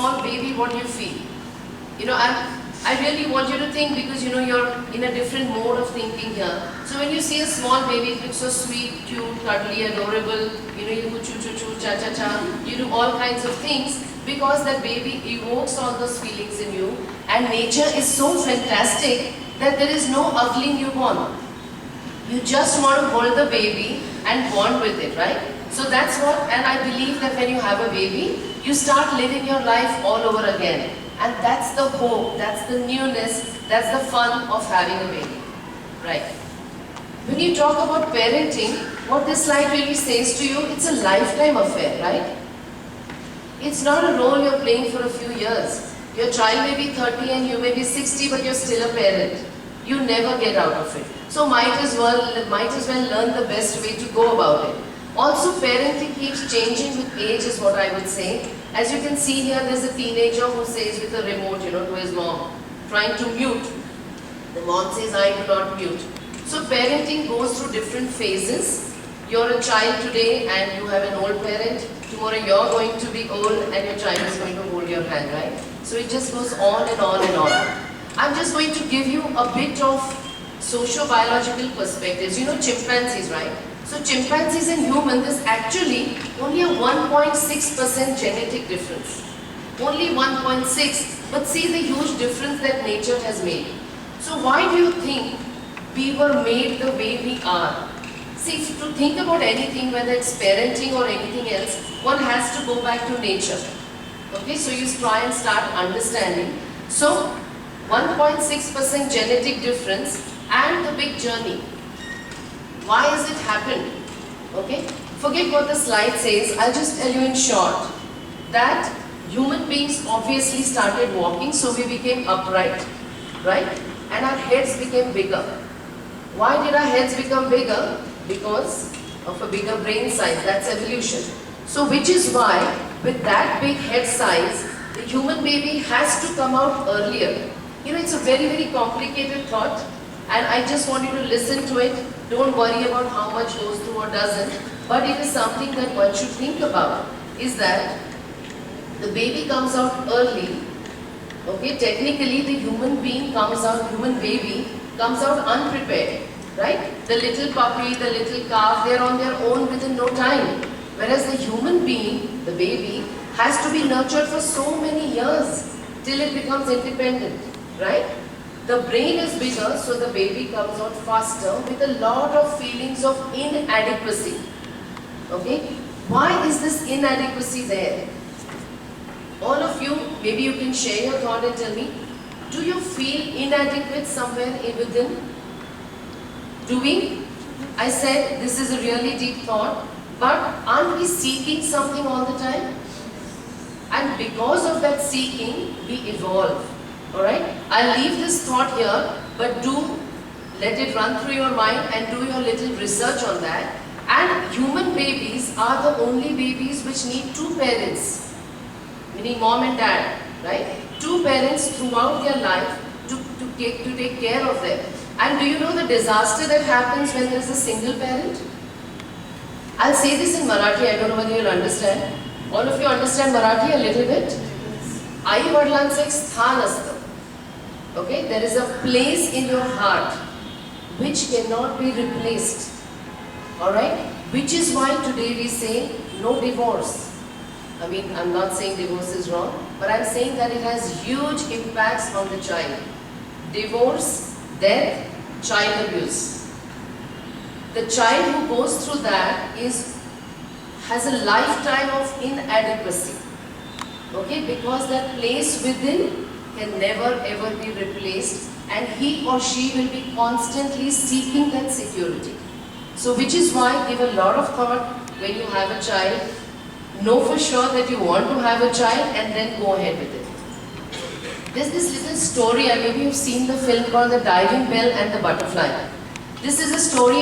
small baby, what do you feel? You know, I really want you to think, because you know you're in a different mode of thinking here. So when you see a small baby, it looks so sweet, cute, cuddly, adorable, you know, you go choo choo choo, cha cha cha, you do all kinds of things because that baby evokes all those feelings in you, and nature is so fantastic that there is no ugly newborn. You just want to hold the baby and bond with it, right? So that's what, and I believe that when you have a baby, you start living your life all over again. And that's the hope, that's the newness, that's the fun of having a baby, right? When you talk about parenting, what this slide really says to you, it's a lifetime affair, right? It's not a role you're playing for a few years. Your child may be 30 and you may be 60, but you're still a parent. You never get out of it. So might as well learn the best way to go about it. Also, parenting keeps changing with age is what I would say. As you can see here, there's a teenager who says with a remote, you know, to his mom, trying to mute. The mom says, I do not mute. So parenting goes through different phases. You're a child today and you have an old parent. Tomorrow you're going to be old and your child is going to hold your hand, right? So it just goes on and on and on. I'm just going to give you a bit of socio-biological perspectives. You know chimpanzees, right? So chimpanzees and humans, there's actually only a 1.6% genetic difference. Only 1.6, but see the huge difference that nature has made. So why do you think we were made the way we are? See, to think about anything, whether it's parenting or anything else, one has to go back to nature. Okay, so you try and start understanding. So 1.6% genetic difference and the big journey. Why has it happened? Okay, forget what the slide says, I'll just tell you in short that human beings obviously started walking, so we became upright, right? And our heads became bigger. Why did our heads become bigger? Because of a bigger brain size, that's evolution. So which is why with that big head size, the human baby has to come out earlier. You know, it's a very, very complicated thought, and I just want you to listen to it. Don't worry about how much goes through or doesn't, but it is something that one should think about, is that the baby comes out early. Okay, technically the human baby comes out unprepared, right? The little puppy, the little calf, they're on their own within no time. Whereas the human being, the baby, has to be nurtured for so many years till it becomes independent, right? The brain is bigger, so the baby comes out faster with a lot of feelings of inadequacy. Okay? Why is this inadequacy there? All of you, maybe you can share your thought and tell me, do you feel inadequate somewhere within? Do we? I said this is a really deep thought, but aren't we seeking something all the time? And because of that seeking, we evolve. Alright? I'll leave this thought here, but do let it run through your mind and do your little research on that. And human babies are the only babies which need two parents, meaning mom and dad, right? Two parents throughout their life to take care of them. And do you know the disaster that happens when there is a single parent? I'll say this in Marathi, I don't know whether you'll understand. All of you understand Marathi a little bit? आई-वडिलांचं एक स्थान असतं. Okay, there is a place in your heart which cannot be replaced. Alright? Which is why today we say no divorce. I mean, I'm not saying divorce is wrong, but I'm saying that it has huge impacts on the child. Divorce, death, child abuse. The child who goes through that has a lifetime of inadequacy. Okay, because that place within can never ever be replaced, and he or she will be constantly seeking that security. So which is why give a lot of thought when you have a child. Know for sure that you want to have a child and then go ahead with it. There's this little story, and maybe you've seen the film called The Diving Bell and the Butterfly. This is a story